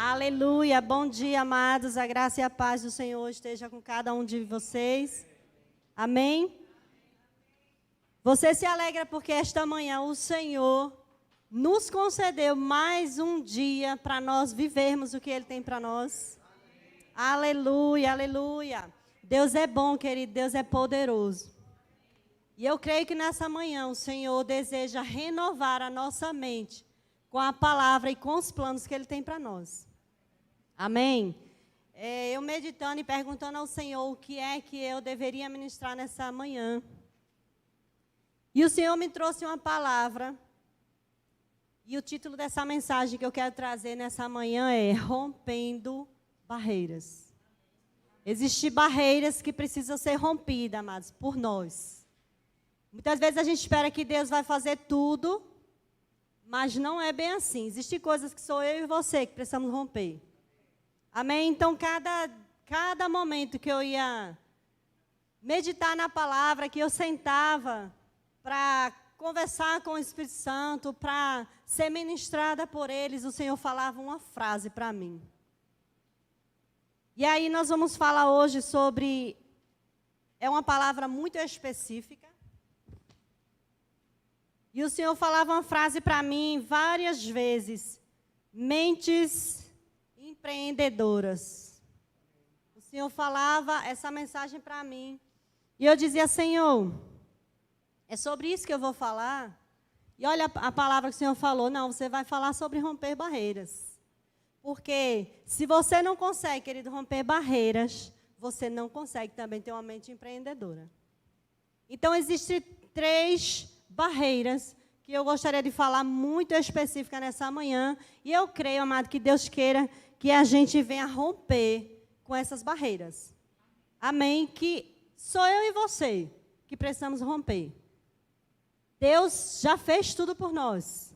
Aleluia, bom dia, amados, a graça e a paz do Senhor esteja com cada um de vocês, amém? Você se alegra porque esta manhã o Senhor nos concedeu mais um dia para nós vivermos o que Ele tem para nós? Aleluia, aleluia, Deus é bom, querido, Deus é poderoso. E eu creio que nessa manhã o Senhor deseja renovar a nossa mente com a palavra e com os planos que Ele tem para nós. Amém? Eu meditando e perguntando ao Senhor o que é que eu deveria ministrar nessa manhã. E o Senhor me trouxe uma palavra. E o título dessa mensagem que eu quero trazer nessa manhã é Rompendo Barreiras. Existem barreiras que precisam ser rompidas, amados, por nós. Muitas vezes a gente espera que Deus vai fazer tudo, mas não é bem assim. Existem coisas que sou eu e você que precisamos romper. Amém? Então, cada momento que eu ia meditar na palavra, que eu sentava para conversar com o Espírito Santo, para ser ministrada por eles, o Senhor falava uma frase para mim. E aí nós vamos falar hoje sobre, é uma palavra muito específica. E o Senhor falava uma frase para mim várias vezes, mentes empreendedoras. O Senhor falava essa mensagem para mim. E eu dizia, Senhor, é sobre isso que eu vou falar? E olha a palavra que o Senhor falou. Não, você vai falar sobre romper barreiras. Porque se você não consegue, querido, romper barreiras, você não consegue também ter uma mente empreendedora. Então, existem 3 barreiras que eu gostaria de falar muito específica nessa manhã. E eu creio, amado, que Deus queira que a gente venha romper com essas barreiras. Amém? Que sou eu e você que precisamos romper. Deus já fez tudo por nós.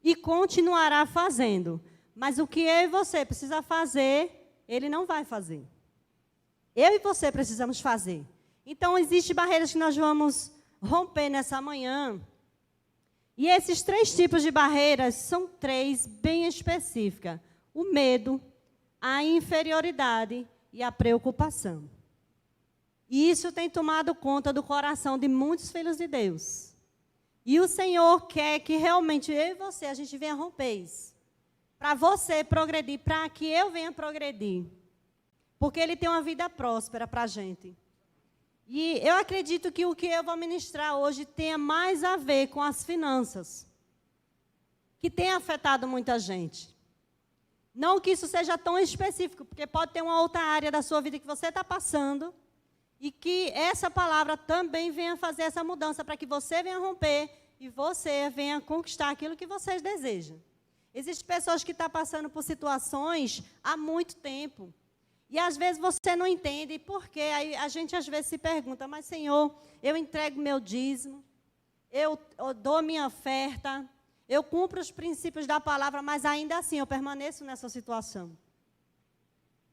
E continuará fazendo. Mas o que eu e você precisa fazer, Ele não vai fazer. Eu e você precisamos fazer. Então, existem barreiras que nós vamos romper nessa manhã. E esses 3 tipos de barreiras são 3 bem específicas. O medo, a inferioridade e a preocupação. E isso tem tomado conta do coração de muitos filhos de Deus. E o Senhor quer que realmente eu e você, a gente venha romper isso. Para você progredir, para que eu venha progredir. Porque Ele tem uma vida próspera para a gente. E eu acredito que o que eu vou ministrar hoje tenha mais a ver com as finanças. Que tem afetado muita gente. Não que isso seja tão específico, porque pode ter uma outra área da sua vida que você está passando e que essa palavra também venha fazer essa mudança para que você venha romper e você venha conquistar aquilo que vocês desejam. Existem pessoas que estão passando por situações há muito tempo e às vezes você não entende por quê. Aí a gente às vezes se pergunta, mas Senhor, eu entrego meu dízimo, eu dou minha oferta, eu cumpro os princípios da palavra, mas ainda assim eu permaneço nessa situação.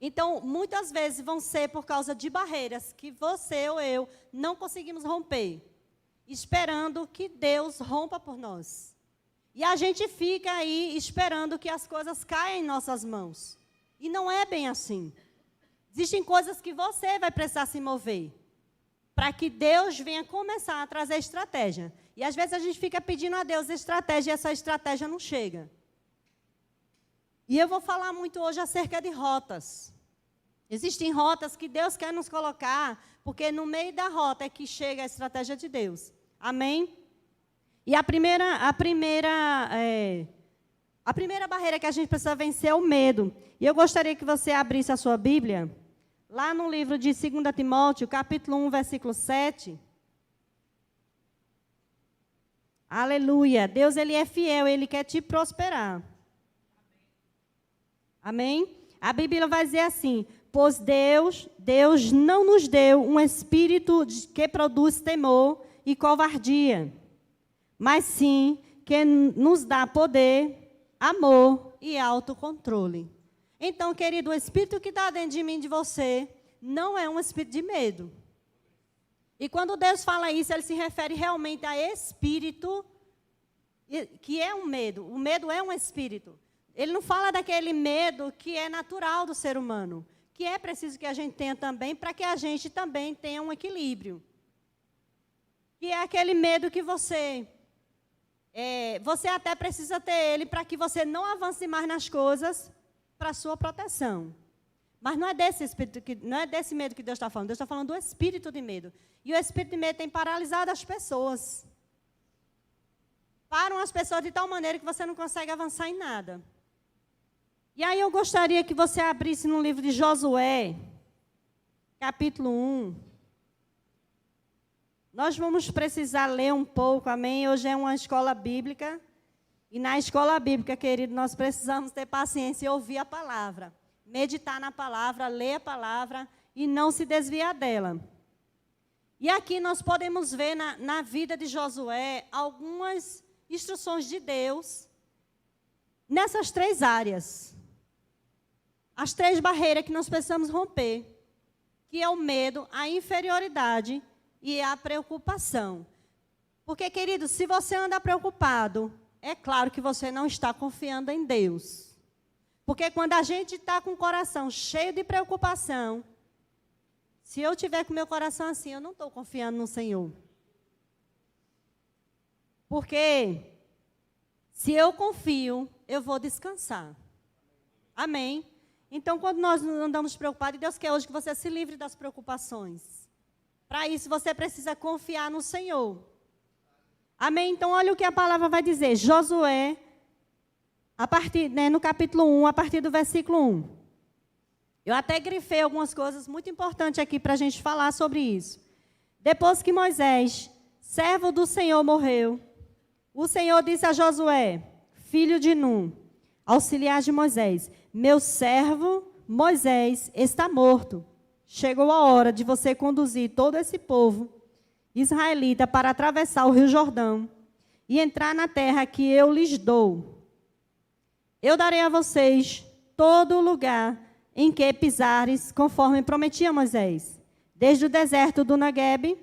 Então, muitas vezes vão ser por causa de barreiras que você ou eu não conseguimos romper, esperando que Deus rompa por nós. E a gente fica aí esperando que as coisas caiam em nossas mãos. E não é bem assim. Existem coisas que você vai precisar se mover, para que Deus venha começar a trazer estratégia. E às vezes a gente fica pedindo a Deus estratégia e essa estratégia não chega. E eu vou falar muito hoje acerca de rotas. Existem rotas que Deus quer nos colocar, porque no meio da rota é que chega a estratégia de Deus. Amém? E a primeira barreira que a gente precisa vencer é o medo. E eu gostaria que você abrisse a sua Bíblia, lá no livro de 2 Timóteo, capítulo 1, versículo 7. Aleluia. Deus, Ele é fiel, Ele quer te prosperar. Amém? A Bíblia vai dizer assim, pois Deus não nos deu um espírito que produz temor e covardia, mas sim que nos dá poder, amor e autocontrole. Então, querido, o espírito que está dentro de mim, de você, não é um espírito de medo. E quando Deus fala isso, Ele se refere realmente a espírito, que é um medo. O medo é um espírito. Ele não fala daquele medo que é natural do ser humano, que é preciso que a gente tenha também, para que a gente também tenha um equilíbrio. Que é aquele medo que você até precisa ter ele para que você não avance mais nas coisas para a sua proteção. Mas não é desse medo que Deus está falando. Deus está falando do espírito de medo. E o espírito de medo tem paralisado as pessoas. Param as pessoas de tal maneira que você não consegue avançar em nada. E aí eu gostaria que você abrisse no livro de Josué, capítulo 1. Nós vamos precisar ler um pouco, amém? Hoje é uma escola bíblica. E na escola bíblica, querido, nós precisamos ter paciência e ouvir a palavra. Meditar na palavra, ler a palavra e não se desviar dela. E aqui nós podemos ver na vida de Josué algumas instruções de Deus nessas 3 áreas. As 3 barreiras que nós precisamos romper, que é o medo, a inferioridade e a preocupação. Porque, querido, se você anda preocupado, é claro que você não está confiando em Deus. Porque quando a gente está com o coração cheio de preocupação, se eu tiver com o meu coração assim, eu não estou confiando no Senhor. Porque se eu confio, eu vou descansar. Amém? Então, quando nós andamos preocupados, Deus quer hoje que você se livre das preocupações. Para isso, você precisa confiar no Senhor. Amém? Então, olha o que a palavra vai dizer. Josué, no capítulo 1, a partir do versículo 1. Eu até grifei algumas coisas muito importantes aqui para a gente falar sobre isso. Depois que Moisés, servo do Senhor, morreu, o Senhor disse a Josué, filho de Num, auxiliar de Moisés, meu servo Moisés está morto. Chegou a hora de você conduzir todo esse povo israelita para atravessar o rio Jordão e entrar na terra que eu lhes dou. Eu darei a vocês todo o lugar em que pisares, conforme prometia Moisés, desde o deserto do Neguebe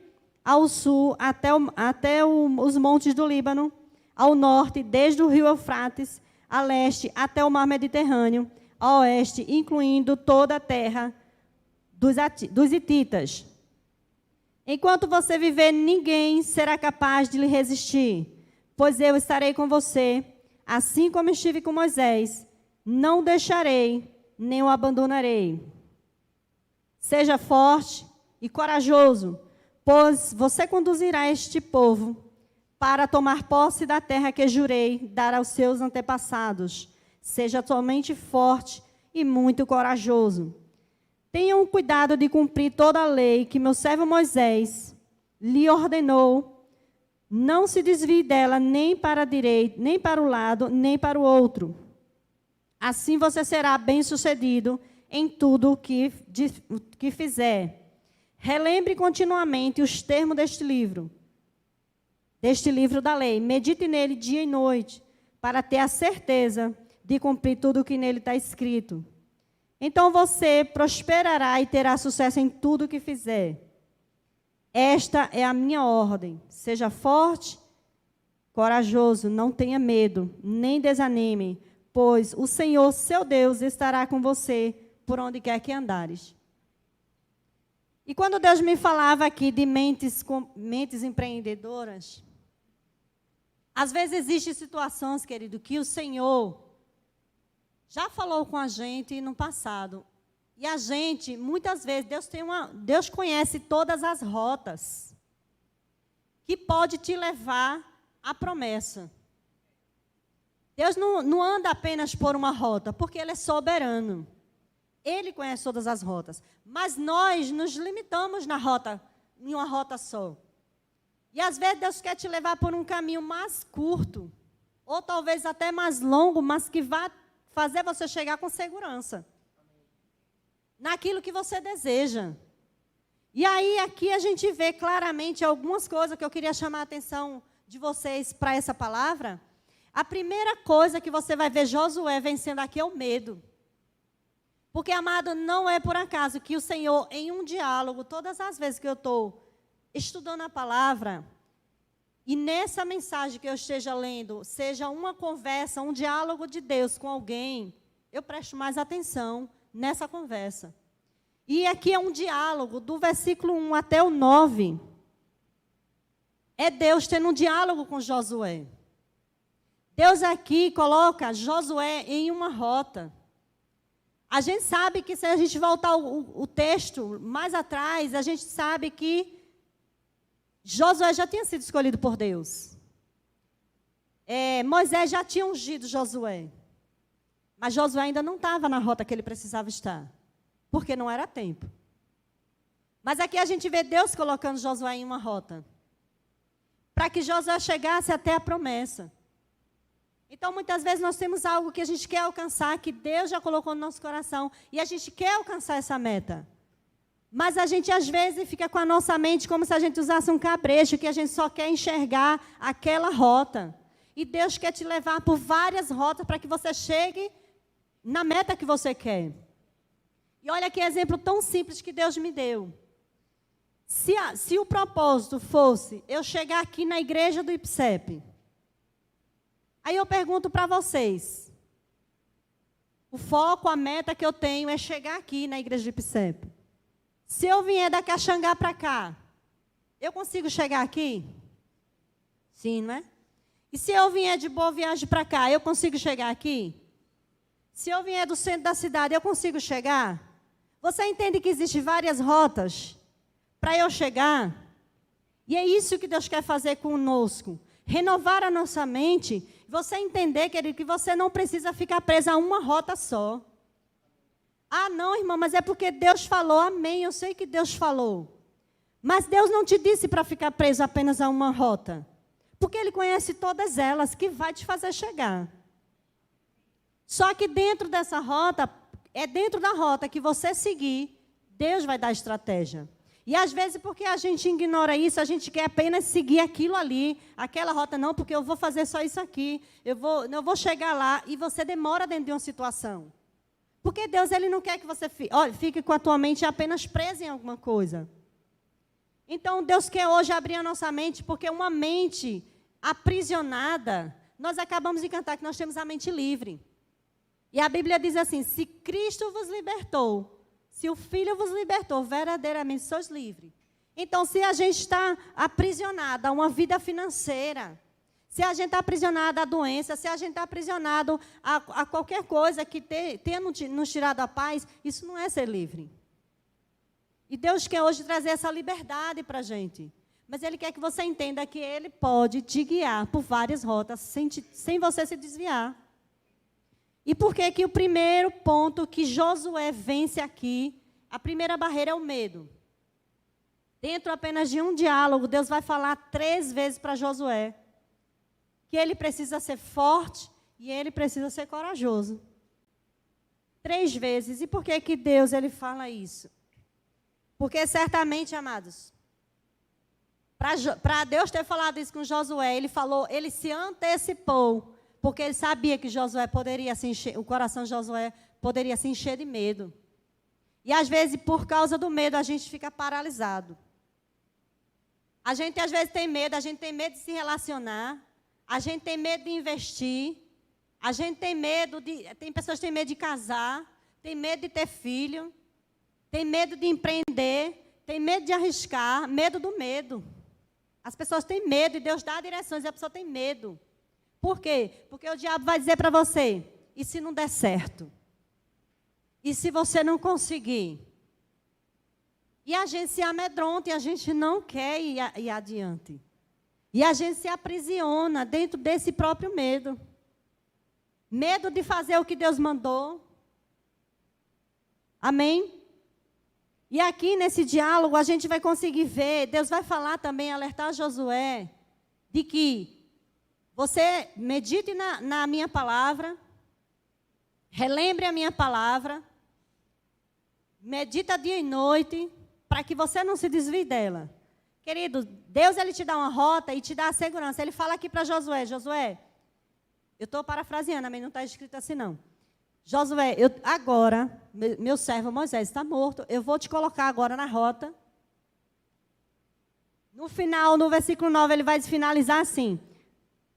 ao sul até os montes do Líbano, ao norte, desde o rio Eufrates, a leste até o mar Mediterrâneo, a oeste, incluindo toda a terra dos hititas. Enquanto você viver, ninguém será capaz de lhe resistir, pois eu estarei com você, assim como estive com Moisés. Não o deixarei, nem o abandonarei. Seja forte e corajoso, pois você conduzirá este povo para tomar posse da terra que jurei dar aos seus antepassados. Seja somente forte e muito corajoso. Tenham cuidado de cumprir toda a lei que meu servo Moisés lhe ordenou. Não se desvie dela nem para a direita, nem para o lado, nem para o outro. Assim você será bem-sucedido em tudo o que fizer. Relembre continuamente os termos deste livro da lei. Medite nele dia e noite, para ter a certeza de cumprir tudo o que nele está escrito. Então você prosperará e terá sucesso em tudo o que fizer. Esta é a minha ordem. Seja forte, corajoso, não tenha medo, nem desanime, pois o Senhor, seu Deus, estará com você por onde quer que andares. E quando Deus me falava aqui de mentes empreendedoras, às vezes existem situações, querido, que o Senhor já falou com a gente no passado. E a gente, muitas vezes, Deus conhece todas as rotas que pode te levar à promessa. Deus não anda apenas por uma rota, porque Ele é soberano. Ele conhece todas as rotas. Mas nós nos limitamos em uma rota só. E às vezes Deus quer te levar por um caminho mais curto, ou talvez até mais longo, mas que vá fazer você chegar com segurança naquilo que você deseja. E aí, aqui a gente vê claramente algumas coisas que eu queria chamar a atenção de vocês para essa palavra. A primeira coisa que você vai ver Josué vencendo aqui é o medo. Porque, amado, não é por acaso que o Senhor, em um diálogo, todas as vezes que eu estou estudando a palavra, e nessa mensagem que eu esteja lendo, seja uma conversa, um diálogo de Deus com alguém, eu presto mais atenção nessa conversa. E aqui é um diálogo, do versículo 1 até o 9. É Deus tendo um diálogo com Josué. Deus aqui coloca Josué em uma rota. A gente sabe que, se a gente voltar o texto mais atrás, a gente sabe que Josué já tinha sido escolhido por Deus. Moisés já tinha ungido Josué. Mas Josué ainda não estava na rota que ele precisava estar, porque não era tempo. Mas aqui a gente vê Deus colocando Josué em uma rota, para que Josué chegasse até a promessa. Então, muitas vezes nós temos algo que a gente quer alcançar, que Deus já colocou no nosso coração, e a gente quer alcançar essa meta. Mas a gente, às vezes, fica com a nossa mente como se a gente usasse um cabresto, que a gente só quer enxergar aquela rota. E Deus quer te levar por várias rotas para que você chegue na meta que você quer. E olha que exemplo tão simples que Deus me deu. Se o propósito fosse eu chegar aqui na igreja do IPSEP, aí eu pergunto para vocês, o foco, a meta que eu tenho é chegar aqui na igreja do IPSEP. Se eu vier da Caxangá para cá, eu consigo chegar aqui? Sim, não é? E se eu vier de Boa Viagem para cá, eu consigo chegar aqui? Se eu vier do centro da cidade, eu consigo chegar? Você entende que existem várias rotas para eu chegar? E é isso que Deus quer fazer conosco. Renovar a nossa mente. Você entender, querido, que você não precisa ficar preso a uma rota só. Ah, não, irmã, mas é porque Deus falou. Amém, eu sei que Deus falou. Mas Deus não te disse para ficar preso apenas a uma rota. Porque Ele conhece todas elas, que vai te fazer chegar. Só que dentro dessa rota, é dentro da rota que você seguir, Deus vai dar estratégia. E às vezes, porque a gente ignora isso, a gente quer apenas seguir aquilo ali, aquela rota, não, porque eu vou fazer só isso aqui, eu vou chegar lá, e você demora dentro de uma situação. Porque Deus, Ele não quer que você fique com a tua mente apenas presa em alguma coisa. Então, Deus quer hoje abrir a nossa mente, porque uma mente aprisionada, nós acabamos de cantar que nós temos a mente livre. E a Bíblia diz assim, se Cristo vos libertou, se o Filho vos libertou, verdadeiramente sois livres. Então, se a gente está aprisionado a uma vida financeira, se a gente está aprisionado à doença, se a gente está aprisionado a qualquer coisa que tenha nos tirado a paz, isso não é ser livre. E Deus quer hoje trazer essa liberdade para a gente. Mas Ele quer que você entenda que Ele pode te guiar por várias rotas, sem você se desviar. E por que que o primeiro ponto que Josué vence aqui, a primeira barreira é o medo. Dentro apenas de um diálogo, Deus vai falar 3 vezes para Josué que ele precisa ser forte e ele precisa ser corajoso. 3 vezes. E por que que Deus ele fala isso? Porque certamente, amados, para Deus ter falado isso com Josué, ele se antecipou. Porque ele sabia que Josué poderia se encher, o coração de Josué poderia se encher de medo. E às vezes, por causa do medo, a gente fica paralisado. A gente às vezes tem medo de se relacionar, a gente tem medo de investir, a gente tem pessoas que têm medo de casar, tem medo de ter filho, tem medo de empreender, tem medo de arriscar, medo do medo. As pessoas têm medo e Deus dá direções e a pessoa tem medo. Por quê? Porque o diabo vai dizer para você, e se não der certo? E se você não conseguir? E a gente se amedronta e a gente não quer ir adiante. E a gente se aprisiona dentro desse próprio medo. Medo de fazer o que Deus mandou. Amém? E aqui nesse diálogo a gente vai conseguir ver, Deus vai falar também, alertar Josué, de que você medite na minha palavra, relembre a minha palavra, medita dia e noite, para que você não se desvie dela. Querido, Deus ele te dá uma rota e te dá a segurança. Ele fala aqui para Josué, eu estou parafraseando, mas não está escrito assim não. Josué, agora, meu servo Moisés está morto, eu vou te colocar agora na rota. No final, no versículo 9, ele vai finalizar assim: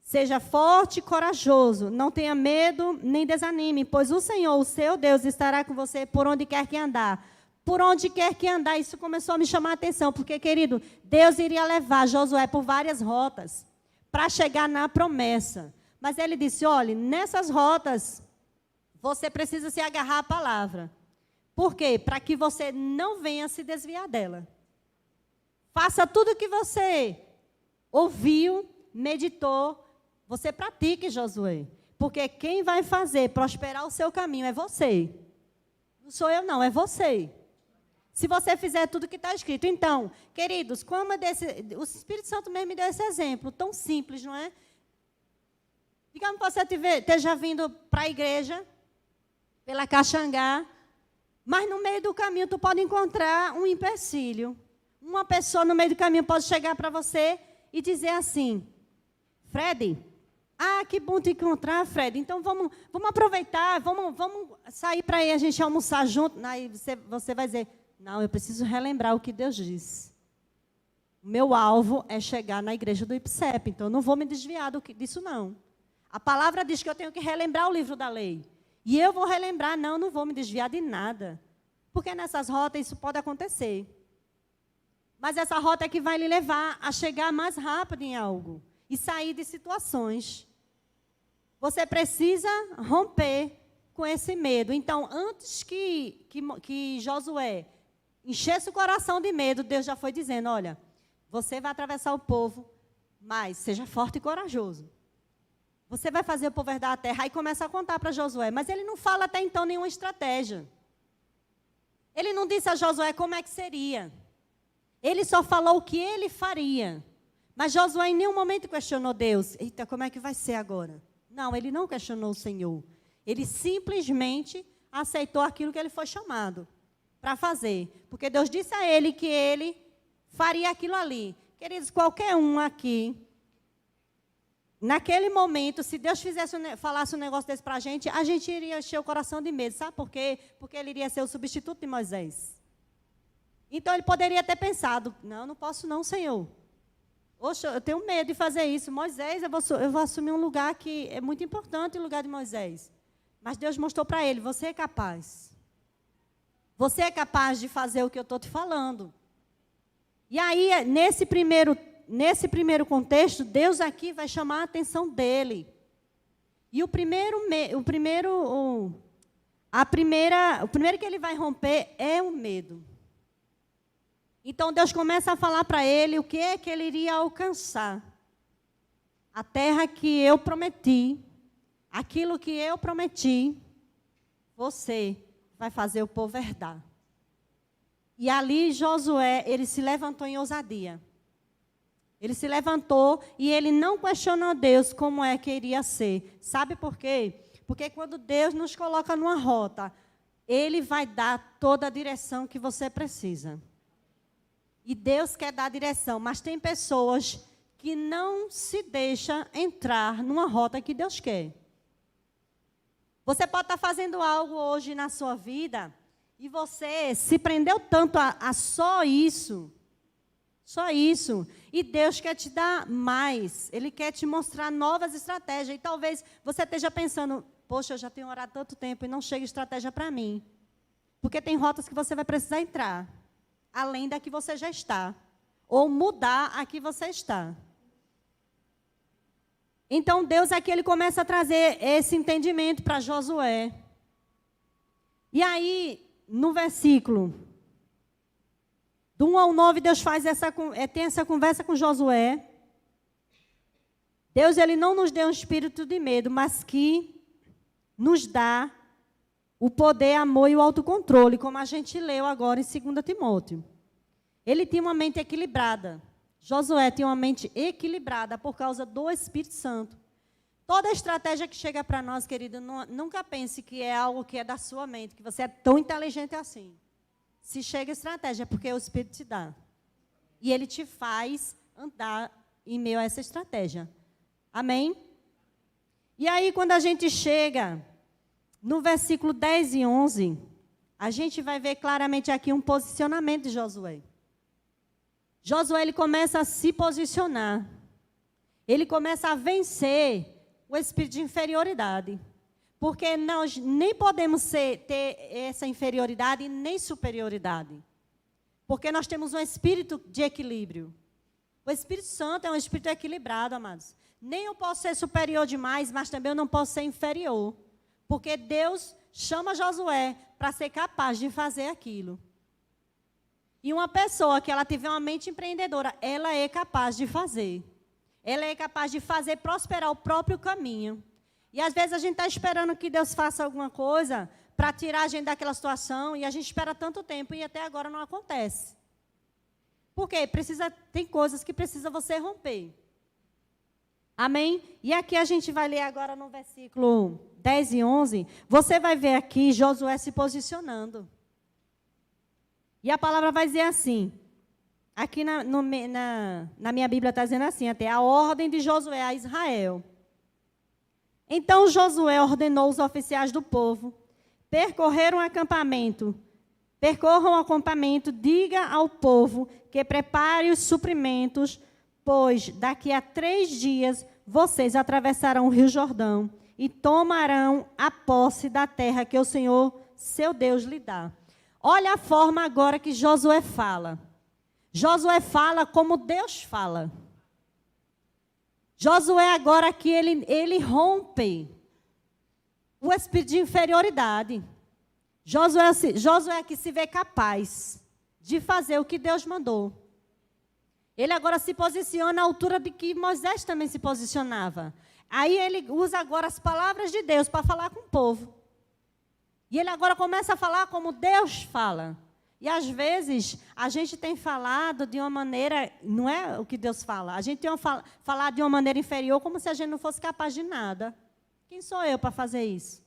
seja forte e corajoso, não tenha medo nem desanime, pois o Senhor, o seu Deus, estará com você por onde quer que andar. Por onde quer que andar, isso começou a me chamar a atenção, porque, querido, Deus iria levar Josué por várias rotas para chegar na promessa. Mas ele disse, olha, nessas rotas, você precisa se agarrar à palavra. Por quê? Para que você não venha se desviar dela. Faça tudo o que você ouviu, meditou, você pratique, Josué. Porque quem vai fazer prosperar o seu caminho é você. Não sou eu, não, é você. Se você fizer tudo o que está escrito. Então, queridos, o Espírito Santo mesmo me deu esse exemplo, tão simples, não é? Digamos que você esteja vindo para a igreja, pela Caxangá, mas no meio do caminho tu pode encontrar um empecilho. Uma pessoa no meio do caminho pode chegar para você e dizer assim, Fred, que bom te encontrar, Fred. Então vamos aproveitar, vamos sair para aí a gente almoçar junto. Aí você vai dizer, não, eu preciso relembrar o que Deus disse. O meu alvo é chegar na igreja do IPSEP, então eu não vou me desviar disso, não. A palavra diz que eu tenho que relembrar o livro da lei. E eu vou relembrar, não vou me desviar de nada. Porque nessas rotas isso pode acontecer. Mas essa rota é que vai lhe levar a chegar mais rápido em algo. E sair de situações. Você precisa romper com esse medo. Então, antes que Josué enchesse o coração de medo, Deus já foi dizendo, olha, você vai atravessar o povo, mas seja forte e corajoso. Você vai fazer o povo herdar a terra. Aí começa a contar para Josué. Mas ele não fala até então nenhuma estratégia. Ele não disse a Josué como é que seria. Ele só falou o que ele faria. Mas Josué em nenhum momento questionou Deus. Eita, como é que vai ser agora? Não, ele não questionou o Senhor. Ele simplesmente aceitou aquilo que ele foi chamado para fazer. Porque Deus disse a ele que ele faria aquilo ali. Queridos, qualquer um aqui, naquele momento, se Deus falasse um negócio desse para a gente iria encher o coração de medo. Sabe por quê? Porque ele iria ser o substituto de Moisés. Então, ele poderia ter pensado, não posso não, Senhor. Oxe, eu tenho medo de fazer isso. Moisés, eu vou assumir um lugar que é muito importante, o lugar de Moisés. Mas Deus mostrou para ele, você é capaz. Você é capaz de fazer o que eu estou te falando. E aí, nesse primeiro contexto, Deus aqui vai chamar a atenção dele. E o primeiro que ele vai romper é o medo. Então, Deus começa a falar para ele o que é que ele iria alcançar. A terra que eu prometi, aquilo que eu prometi, você vai fazer o povo herdar. E ali Josué, ele se levantou em ousadia. Ele se levantou e ele não questionou Deus como é que iria ser. Sabe por quê? Porque quando Deus nos coloca numa rota, Ele vai dar toda a direção que você precisa. E Deus quer dar a direção, mas tem pessoas que não se deixam entrar numa rota que Deus quer. Você pode estar fazendo algo hoje na sua vida e você se prendeu tanto a só isso. Só isso. E Deus quer te dar mais. Ele quer te mostrar novas estratégias. E talvez você esteja pensando, poxa, eu já tenho orado tanto tempo e não chega estratégia para mim. Porque tem rotas que você vai precisar entrar, além da que você já está. Ou mudar a que você está. Então, Deus aqui, ele começa a trazer esse entendimento para Josué. E aí, no versículo do 1 ao 9, Deus tem essa conversa com Josué. Deus, ele não nos deu um espírito de medo, mas que nos dá o poder, amor e o autocontrole, como a gente leu agora em 2 Timóteo. Ele tinha uma mente equilibrada. Josué tinha uma mente equilibrada por causa do Espírito Santo. Toda estratégia que chega para nós, querido, nunca pense que é algo que é da sua mente, que você é tão inteligente assim. Se chega estratégia, é porque o Espírito te dá. E ele te faz andar em meio a essa estratégia. Amém? E aí, quando a gente chega no versículo 10 e 11, a gente vai ver claramente aqui um posicionamento de Josué. Josué ele começa a se posicionar. Ele começa a vencer o espírito de inferioridade. Porque nós nem podemos ter essa inferioridade nem superioridade. Porque nós temos um espírito de equilíbrio. O Espírito Santo é um espírito equilibrado, amados. Nem eu posso ser superior demais, mas também eu não posso ser inferior. Porque Deus chama Josué para ser capaz de fazer aquilo. E uma pessoa que ela tiver uma mente empreendedora, ela é capaz de fazer. Ela é capaz de fazer prosperar o próprio caminho. E às vezes a gente está esperando que Deus faça alguma coisa para tirar a gente daquela situação, e a gente espera tanto tempo e até agora não acontece. Por quê? Tem coisas que precisa você romper. Amém? E aqui a gente vai ler agora no versículo 10 e 11. Você vai ver aqui Josué se posicionando. E a palavra vai dizer assim. Aqui na minha Bíblia está dizendo assim, até a ordem de Josué a Israel. Então Josué ordenou os oficiais do povo, percorram o acampamento, diga ao povo que prepare os suprimentos, pois daqui a 3 dias vocês atravessarão o Rio Jordão e tomarão a posse da terra que o Senhor, seu Deus, lhe dá. Olha a forma agora que Josué fala. Josué fala como Deus fala. Josué agora aqui, ele rompe o espírito de inferioridade. Josué aqui se vê capaz de fazer o que Deus mandou. Ele agora se posiciona à altura de que Moisés também se posicionava. Aí ele usa agora as palavras de Deus para falar com o povo. E ele agora começa a falar como Deus fala. E às vezes a gente tem falado de uma maneira, não é o que Deus fala, a gente tem falado de uma maneira inferior, como se a gente não fosse capaz de nada. Quem sou eu para fazer isso?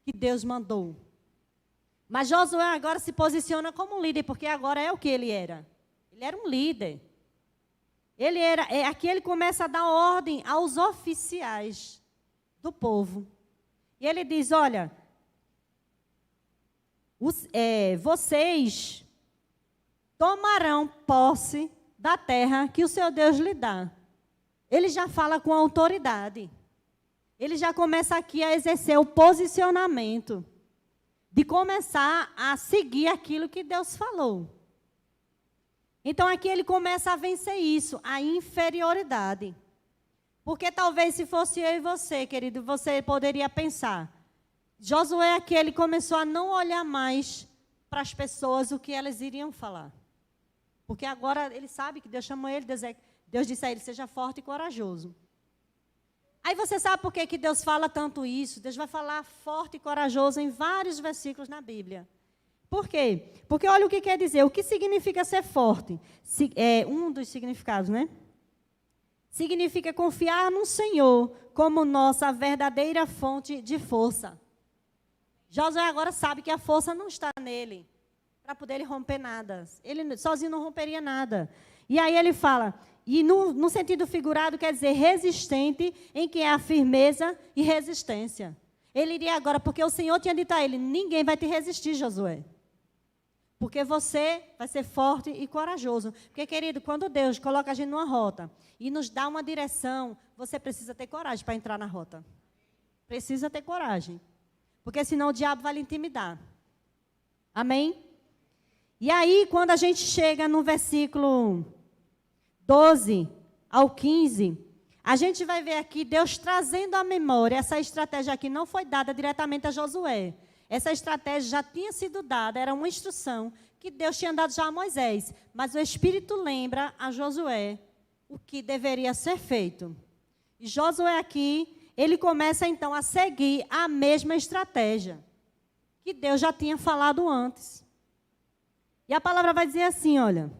Que Deus mandou. Mas Josué agora se posiciona como um líder, porque agora é o que ele era. Ele era um líder. Aqui ele começa a dar ordem aos oficiais do povo. E ele diz, olha, vocês tomarão posse da terra que o seu Deus lhe dá. Ele já fala com autoridade. Ele já começa aqui a exercer o posicionamento de começar a seguir aquilo que Deus falou. Então, aqui ele começa a vencer isso, a inferioridade. Porque talvez se fosse eu e você, querido, você poderia pensar, Josué aqui, ele começou a não olhar mais para as pessoas o que elas iriam falar. Porque agora ele sabe que Deus chamou ele, Deus disse a ele, seja forte e corajoso. Aí você sabe por que Deus fala tanto isso? Deus vai falar forte e corajoso em vários versículos na Bíblia. Por quê? Porque olha o que quer dizer. O que significa ser forte? Um dos significados, né? Significa confiar no Senhor como nossa verdadeira fonte de força. Josué agora sabe que a força não está nele para poder ele romper nada. Ele sozinho não romperia nada. E aí ele fala, e no sentido figurado quer dizer resistente, em que há firmeza e resistência. Ele iria agora, porque o Senhor tinha dito a ele, ninguém vai te resistir, Josué. Porque você vai ser forte e corajoso. Porque, querido, quando Deus coloca a gente numa rota e nos dá uma direção, você precisa ter coragem para entrar na rota. Precisa ter coragem. Porque senão o diabo vai lhe intimidar. Amém? E aí, quando a gente chega no versículo 12 ao 15, a gente vai ver aqui Deus trazendo à memória, essa estratégia aqui não foi dada diretamente a Josué. Essa estratégia já tinha sido dada, era uma instrução que Deus tinha dado já a Moisés. Mas o Espírito lembra a Josué o que deveria ser feito. E Josué aqui, ele começa então a seguir a mesma estratégia que Deus já tinha falado antes. E a palavra vai dizer assim, olha,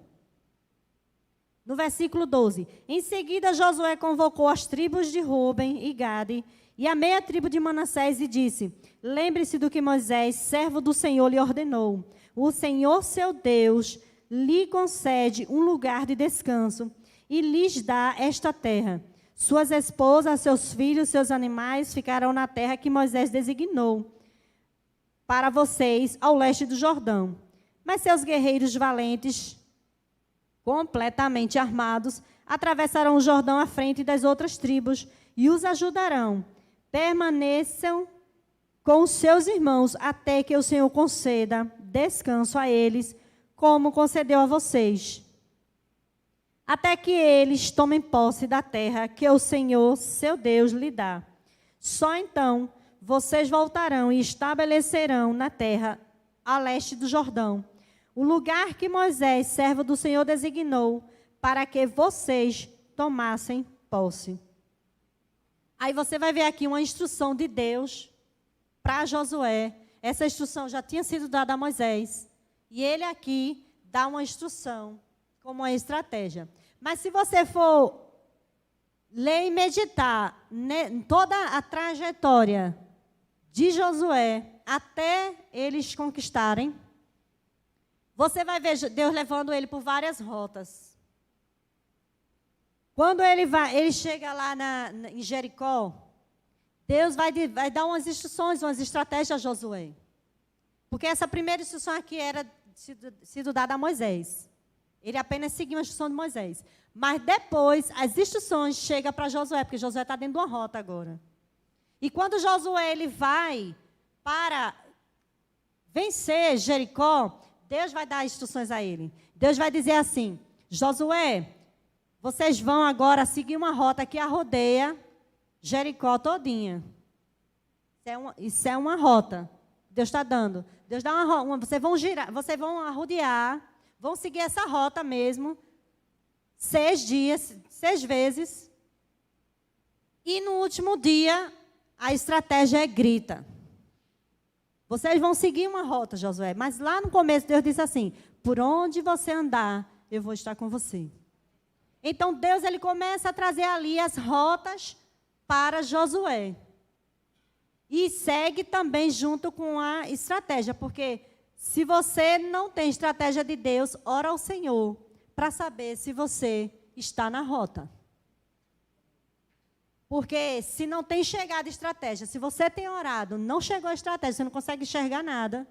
no versículo 12. Em seguida, Josué convocou as tribos de Ruben e Gade e a meia tribo de Manassés e disse, lembre-se do que Moisés, servo do Senhor, lhe ordenou. O Senhor, seu Deus, lhe concede um lugar de descanso e lhes dá esta terra. Suas esposas, seus filhos, seus animais ficarão na terra que Moisés designou para vocês ao leste do Jordão. Mas seus guerreiros valentes completamente armados, atravessarão o Jordão à frente das outras tribos e os ajudarão. Permaneçam com os seus irmãos até que o Senhor conceda descanso a eles, como concedeu a vocês. Até que eles tomem posse da terra que o Senhor, seu Deus, lhe dá. Só então vocês voltarão e estabelecerão na terra a leste do Jordão, o lugar que Moisés, servo do Senhor, designou para que vocês tomassem posse. Aí você vai ver aqui uma instrução de Deus para Josué. Essa instrução já tinha sido dada a Moisés. E ele aqui dá uma instrução como uma estratégia. Mas se você for ler e meditar toda a trajetória de Josué até eles conquistarem, você vai ver Deus levando ele por várias rotas. Quando ele chega lá em Jericó, Deus vai dar umas instruções, umas estratégias a Josué. Porque essa primeira instrução aqui era sido dada a Moisés. Ele apenas seguiu a instrução de Moisés. Mas depois, as instruções chegam para Josué, porque Josué está dentro de uma rota agora. E quando Josué ele vai para vencer Jericó, Deus vai dar instruções a ele. Deus vai dizer assim: Josué, vocês vão agora seguir uma rota que rodeia Jericó todinha. Isso é uma rota. Deus está dando. Deus dá uma rota. Vocês vão girar, vocês vão arrodear, vão seguir essa rota mesmo. 6 dias, 6 vezes. E no último dia, a estratégia é grita. Vocês vão seguir uma rota, Josué. Mas lá no começo, Deus disse assim: por onde você andar, eu vou estar com você. Então, Deus ele começa a trazer ali as rotas para Josué. E segue também junto com a estratégia. Porque se você não tem estratégia de Deus, ora ao Senhor para saber se você está na rota. Porque se não tem chegado a estratégia, se você tem orado, não chegou a estratégia, você não consegue enxergar nada,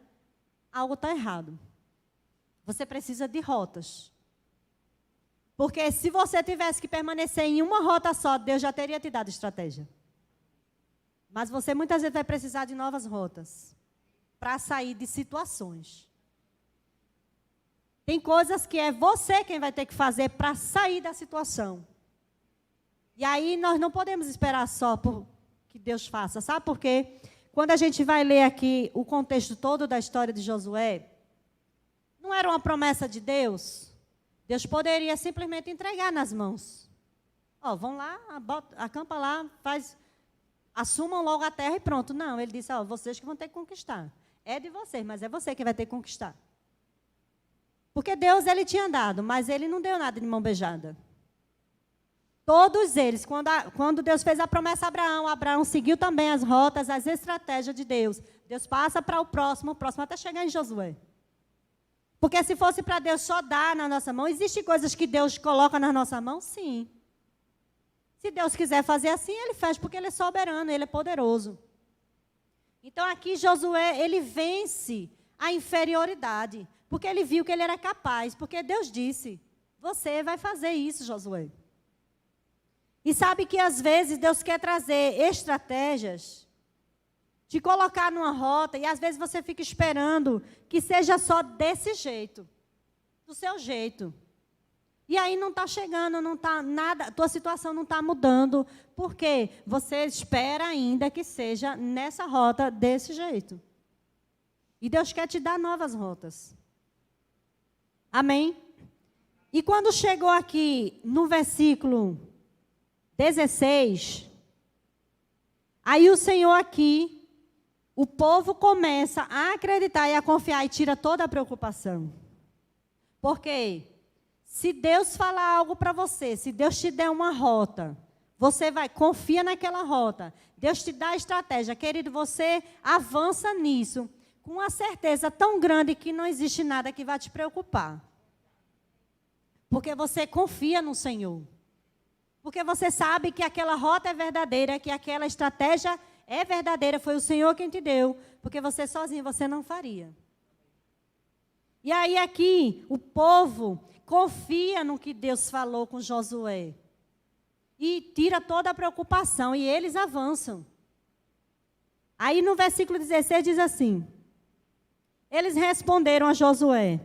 algo está errado. Você precisa de rotas. Porque se você tivesse que permanecer em uma rota só, Deus já teria te dado estratégia. Mas você muitas vezes vai precisar de novas rotas para sair de situações. Tem coisas que é você quem vai ter que fazer para sair da situação. E aí nós não podemos esperar só por que Deus faça. Sabe por quê? Quando a gente vai ler aqui o contexto todo da história de Josué, não era uma promessa de Deus? Deus poderia simplesmente entregar nas mãos. Ó, vão lá, acampa lá, assumam logo a terra e pronto. Não, ele disse, ó, vocês que vão ter que conquistar. É de vocês, mas é você que vai ter que conquistar. Porque Deus, ele tinha dado, mas ele não deu nada de mão beijada. Todos eles, quando Deus fez a promessa a Abraão, Abraão seguiu também as rotas, as estratégias de Deus. Deus passa para o próximo até chegar em Josué. Porque se fosse para Deus só dar na nossa mão, existem coisas que Deus coloca na nossa mão? Sim. Se Deus quiser fazer assim, Ele faz, porque Ele é soberano, Ele é poderoso. Então aqui Josué, ele vence a inferioridade, porque ele viu que ele era capaz, porque Deus disse, você vai fazer isso, Josué. E sabe que às vezes Deus quer trazer estratégias, te colocar numa rota, e às vezes você fica esperando que seja só desse jeito, do seu jeito. E aí não está chegando, não está nada, tua situação não está mudando, porque você espera ainda que seja nessa rota desse jeito. E Deus quer te dar novas rotas. Amém? E quando chegou aqui no versículo 16, aí o Senhor aqui, o povo começa a acreditar e a confiar e tira toda a preocupação. Por quê? Se Deus falar algo para você, se Deus te der uma rota, você confia naquela rota. Deus te dá a estratégia. Querido, você avança nisso com uma certeza tão grande que não existe nada que vai te preocupar. Porque você confia no Senhor. Porque você sabe que aquela rota é verdadeira, que aquela estratégia é verdadeira, foi o Senhor quem te deu. Porque você sozinho, você não faria. E aí aqui, o povo confia no que Deus falou com Josué. E tira toda a preocupação, e eles avançam. Aí no versículo 16 diz assim: eles responderam a Josué: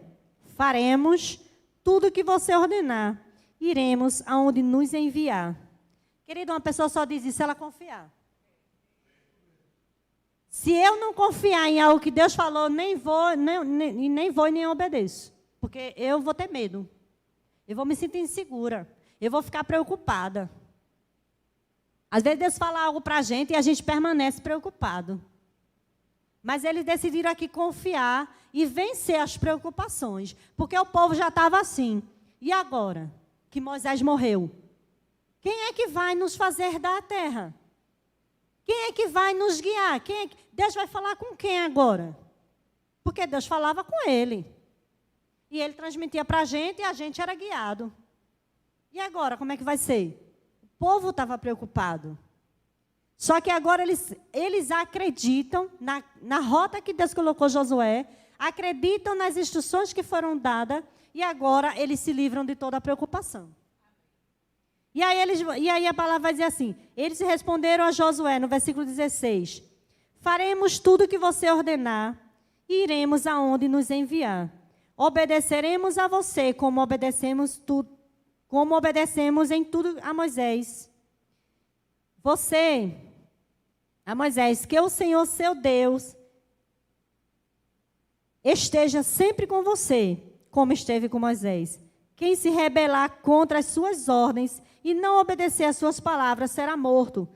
faremos tudo o que você ordenar, iremos aonde nos enviar. Querido, uma pessoa só diz isso se ela confiar. Se eu não confiar em algo que Deus falou, nem vou e nem obedeço. Porque eu vou ter medo. Eu vou me sentir insegura. Eu vou ficar preocupada. Às vezes Deus fala algo para a gente e a gente permanece preocupado. Mas eles decidiram aqui confiar e vencer as preocupações. Porque o povo já estava assim. E agora que Moisés morreu? Quem é que vai nos fazer dar a terra? Quem é que vai nos guiar? Deus vai falar com quem agora? Porque Deus falava com ele. E ele transmitia para a gente e a gente era guiado. E agora, como é que vai ser? O povo estava preocupado. Só que agora eles acreditam na rota que Deus colocou Josué, acreditam nas instruções que foram dadas, e agora eles se livram de toda a preocupação. E aí a palavra vai dizer assim: eles responderam a Josué, no versículo 16: faremos tudo o que você ordenar, e iremos aonde nos enviar. Obedeceremos a você como obedecemos em tudo a Moisés. A Moisés, que o Senhor seu Deus esteja sempre com você, como esteve com Moisés. Quem se rebelar contra as suas ordens e não obedecer às suas palavras será morto.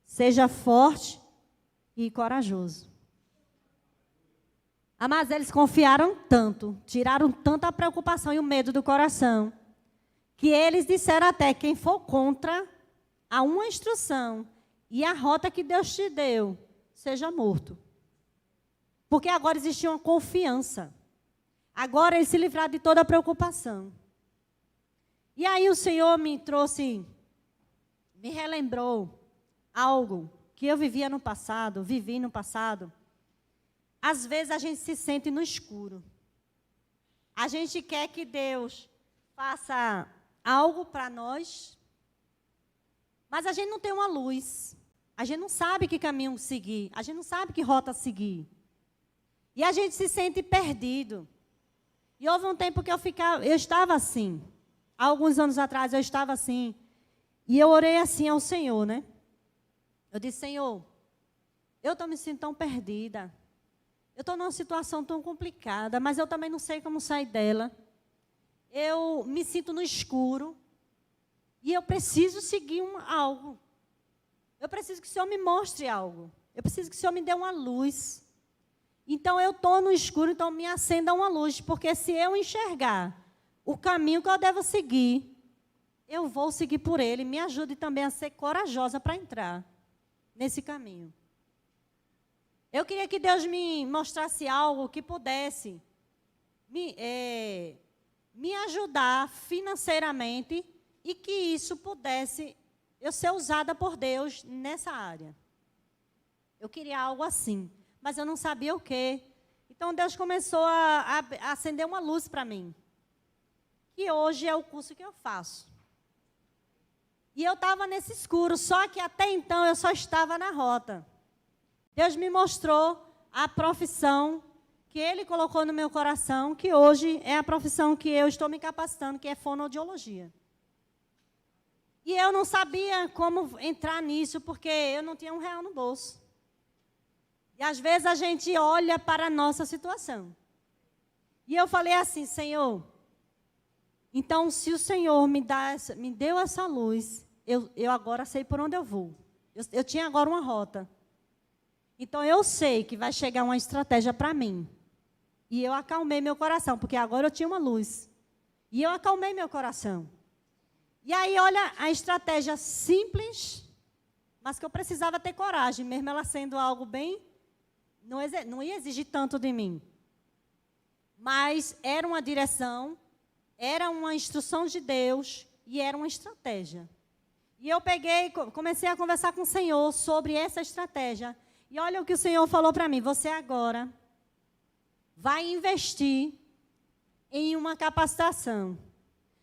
Seja forte e corajoso. Mas eles confiaram tanto, tiraram tanta preocupação e o medo do coração, que eles disseram até: quem for contra a uma instrução e a rota que Deus te deu, seja morto. Porque agora existia uma confiança. Agora eles se livraram de toda a preocupação. E aí o Senhor me relembrou algo que eu vivi no passado. Às vezes a gente se sente no escuro. A gente quer que Deus faça algo para nós, mas a gente não tem uma luz. A gente não sabe que caminho seguir. A gente não sabe que rota seguir. E a gente se sente perdido. E houve um tempo que eu estava assim. Há alguns anos atrás eu estava assim. E eu orei assim ao Senhor, né? Eu disse: Senhor, eu estou me sentindo tão perdida. Eu estou numa situação tão complicada, mas eu também não sei como sair dela. Eu me sinto no escuro. E eu preciso seguir algo. Eu preciso que o Senhor me mostre algo. Eu preciso que o Senhor me dê uma luz. Então, eu estou no escuro, então me acenda uma luz. Porque se eu enxergar o caminho que eu devo seguir, eu vou seguir por ele. Me ajude também a ser corajosa para entrar nesse caminho. Eu queria que Deus me mostrasse algo que pudesse me ajudar financeiramente e que isso pudesse eu ser usada por Deus nessa área. Eu queria algo assim, mas eu não sabia o quê. Então, Deus começou a acender uma luz para mim, que hoje é o curso que eu faço. E eu estava nesse escuro, só que até então eu só estava na rota. Deus me mostrou a profissão que Ele colocou no meu coração, que hoje é a profissão que eu estou me capacitando, que é fonoaudiologia. E eu não sabia como entrar nisso, porque eu não tinha R$1 no bolso. E às vezes a gente olha para a nossa situação. E eu falei assim: Senhor, então se o Senhor me deu essa luz, eu agora sei por onde eu vou. Eu tinha agora uma rota. Então eu sei que vai chegar uma estratégia para mim. E eu acalmei meu coração, porque agora eu tinha uma luz. E eu acalmei meu coração. E aí, olha a estratégia simples, mas que eu precisava ter coragem, mesmo ela sendo algo bem... Não ia exigir tanto de mim. Mas era uma direção, era uma instrução de Deus e era uma estratégia. E eu comecei a conversar com o Senhor sobre essa estratégia. E olha o que o Senhor falou para mim: você agora vai investir em uma capacitação.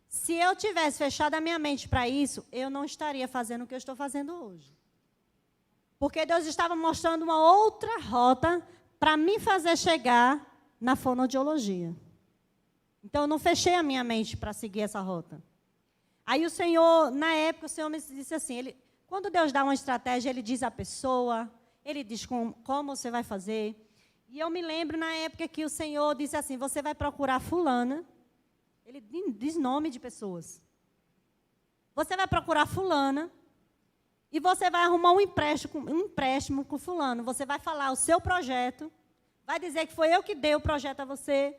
Se eu tivesse fechado a minha mente para isso, eu não estaria fazendo o que eu estou fazendo hoje. Porque Deus estava mostrando uma outra rota para me fazer chegar na fonoaudiologia. Então, eu não fechei a minha mente para seguir essa rota. Aí o Senhor, na época, o Senhor me disse assim, quando Deus dá uma estratégia, Ele diz à pessoa, Ele diz como você vai fazer. E eu me lembro, na época, que o Senhor disse assim, você vai procurar fulana. Ele diz nome de pessoas. Você vai procurar fulana e você vai arrumar um empréstimo com fulano. Você vai falar o seu projeto, vai dizer que foi eu que dei o projeto a você.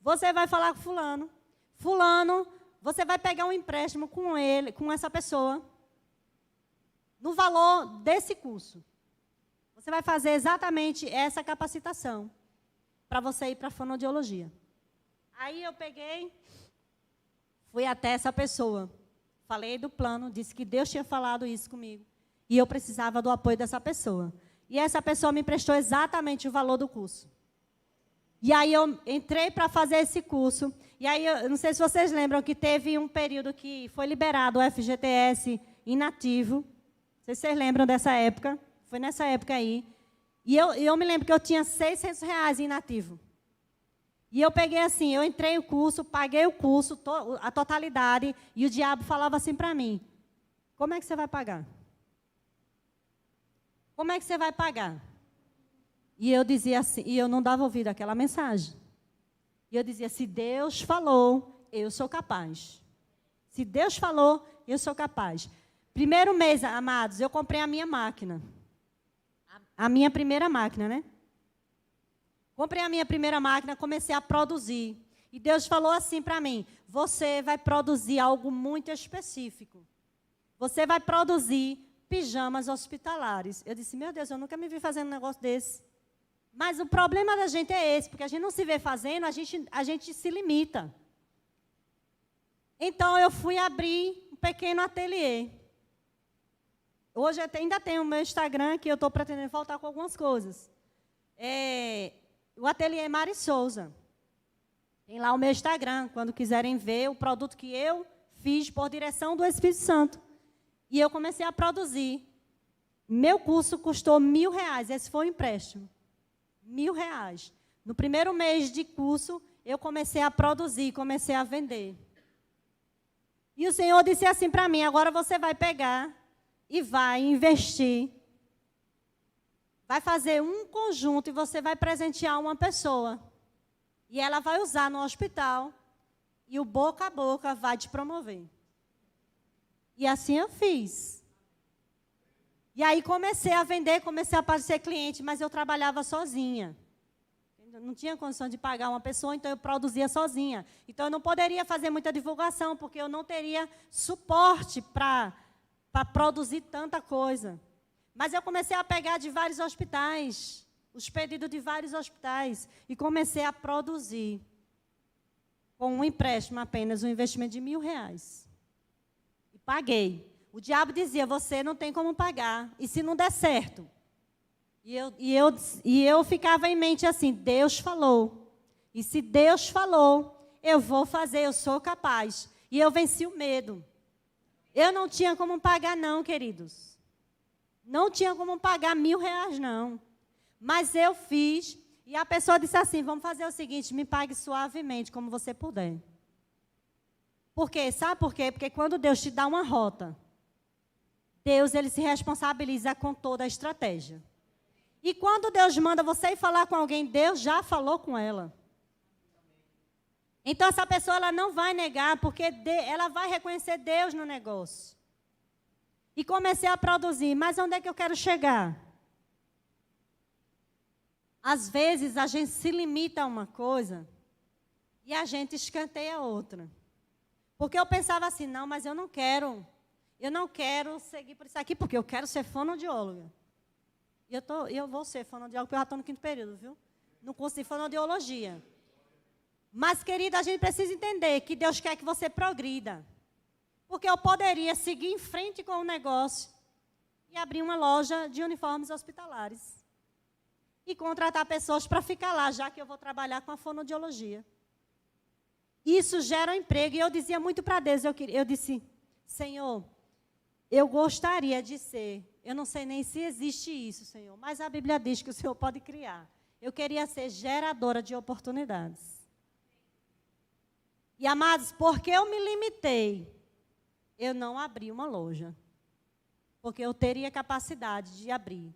Você vai falar com fulano. Fulano, você vai pegar um empréstimo com ele, com essa pessoa, no valor desse curso. Você vai fazer exatamente essa capacitação para você ir para a fonoaudiologia. Aí eu peguei, fui até essa pessoa, falei do plano, disse que Deus tinha falado isso comigo. E eu precisava do apoio dessa pessoa. E essa pessoa me emprestou exatamente o valor do curso. E aí eu entrei para fazer esse curso. E aí, eu não sei se vocês lembram que teve um período que foi liberado o FGTS inativo. Não sei se vocês lembram dessa época. Foi nessa época aí. E eu me lembro que eu tinha R$600 inativo. E eu peguei assim, eu entrei no curso, paguei o curso, a totalidade, e o diabo falava assim para mim, como é que você vai pagar? Como é que você vai pagar? E eu dizia assim, e eu não dava ouvido àquela mensagem. E eu dizia, se Deus falou, eu sou capaz. Se Deus falou, eu sou capaz. Primeiro mês, amados, eu comprei a minha máquina. A minha primeira máquina, né? Comprei a minha primeira máquina, comecei a produzir. E Deus falou assim para mim, você vai produzir algo muito específico. Você vai produzir pijamas hospitalares. Eu disse, meu Deus, eu nunca me vi fazendo um negócio desse. Mas o problema da gente é esse, porque a gente não se vê fazendo, a gente se limita. Então, eu fui abrir um pequeno ateliê. Hoje ainda tenho o meu Instagram, que eu estou pretendendo voltar com algumas coisas. O ateliê Mari Souza. Tem lá o meu Instagram, quando quiserem ver o produto que eu fiz por direção do Espírito Santo. E eu comecei a produzir. Meu curso custou R$1.000, esse foi o empréstimo. R$1.000. No primeiro mês de curso, eu comecei a produzir, comecei a vender. E o Senhor disse assim para mim, agora você vai pegar e vai investir. Vai fazer um conjunto e você vai presentear uma pessoa. E ela vai usar no hospital. E o boca a boca vai te promover. E assim eu fiz. E aí comecei a vender, comecei a aparecer cliente, mas eu trabalhava sozinha. Eu não tinha condição de pagar uma pessoa, então eu produzia sozinha. Então eu não poderia fazer muita divulgação, porque eu não teria suporte para produzir tanta coisa. Mas eu comecei a pegar de vários hospitais, os pedidos de vários hospitais, e comecei a produzir com um empréstimo apenas, um investimento de R$1.000. E paguei. O diabo dizia, você não tem como pagar, e se não der certo? E eu ficava em mente assim, Deus falou. E se Deus falou, eu vou fazer, eu sou capaz. E eu venci o medo. Eu não tinha como pagar não, queridos. Não tinha como pagar R$1.000, não. Mas eu fiz, e a pessoa disse assim, vamos fazer o seguinte, me pague suavemente, como você puder. Por quê? Sabe por quê? Porque quando Deus te dá uma rota, Deus, ele se responsabiliza com toda a estratégia. E quando Deus manda você ir falar com alguém, Deus já falou com ela. Então, essa pessoa ela não vai negar, porque ela vai reconhecer Deus no negócio. E comecei a produzir. Mas onde é que eu quero chegar? Às vezes, a gente se limita a uma coisa e a gente escanteia a outra. Porque eu pensava assim, não, mas eu não quero seguir por isso aqui, porque eu quero ser fonoaudióloga. E eu vou ser fonoaudióloga, porque eu já estou no 5º período, viu? No curso de fonoaudiologia. Mas, querida, a gente precisa entender que Deus quer que você progrida. Porque eu poderia seguir em frente com o negócio e abrir uma loja de uniformes hospitalares. E contratar pessoas para ficar lá, já que eu vou trabalhar com a fonoaudiologia. Isso gera um emprego. E eu dizia muito para Deus, eu disse, Senhor, eu gostaria de ser, eu não sei nem se existe isso, Senhor, mas a Bíblia diz que o Senhor pode criar. Eu queria ser geradora de oportunidades. E, amados, porque eu me limitei, eu não abri uma loja. Porque eu teria capacidade de abrir.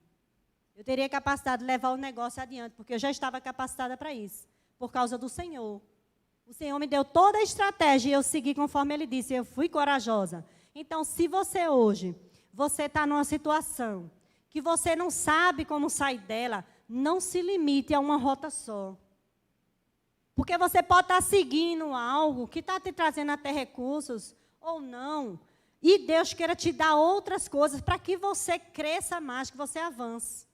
Eu teria capacidade de levar o negócio adiante, porque eu já estava capacitada para isso, por causa do Senhor. O Senhor me deu toda a estratégia e eu segui conforme Ele disse, eu fui corajosa. Então, se você hoje, você está numa situação que você não sabe como sair dela, não se limite a uma rota só. Porque você pode estar seguindo algo que está te trazendo até recursos, ou não, e Deus queira te dar outras coisas para que você cresça mais, que você avance.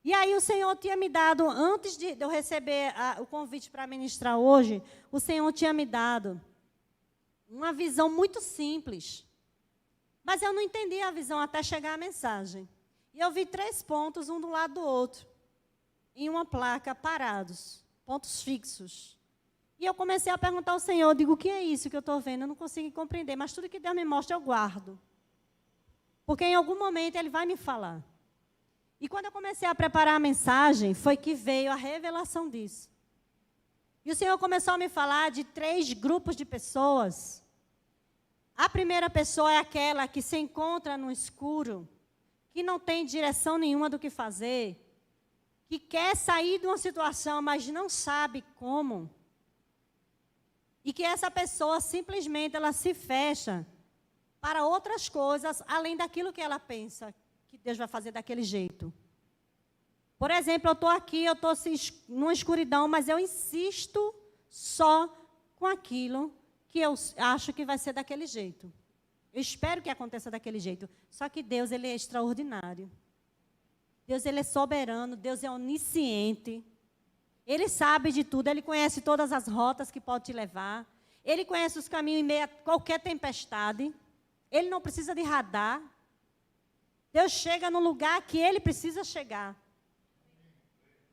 E aí o Senhor tinha me dado, antes de eu receber o convite para ministrar hoje, o Senhor tinha me dado uma visão muito simples. Mas eu não entendi a visão até chegar a mensagem. E eu vi 3 pontos, um do lado do outro, em uma placa, parados, pontos fixos. E eu comecei a perguntar ao Senhor, eu digo, o que é isso que eu estou vendo? Eu não consigo compreender, mas tudo que Deus me mostra, eu guardo. Porque em algum momento Ele vai me falar. E quando eu comecei a preparar a mensagem, foi que veio a revelação disso. E o Senhor começou a me falar de 3 grupos de pessoas. A primeira pessoa é aquela que se encontra no escuro, que não tem direção nenhuma do que fazer, que quer sair de uma situação, mas não sabe como. E que essa pessoa simplesmente ela se fecha para outras coisas, além daquilo que ela pensa que Deus vai fazer daquele jeito. Por exemplo, eu estou aqui, eu estou numa escuridão, mas eu insisto só com aquilo que eu acho que vai ser daquele jeito. Eu espero que aconteça daquele jeito. Só que Deus, Ele é extraordinário. Deus, Ele é soberano, Deus é onisciente. Ele sabe de tudo, Ele conhece todas as rotas que pode te levar. Ele conhece os caminhos em meio a qualquer tempestade. Ele não precisa de radar. Deus chega no lugar que Ele precisa chegar.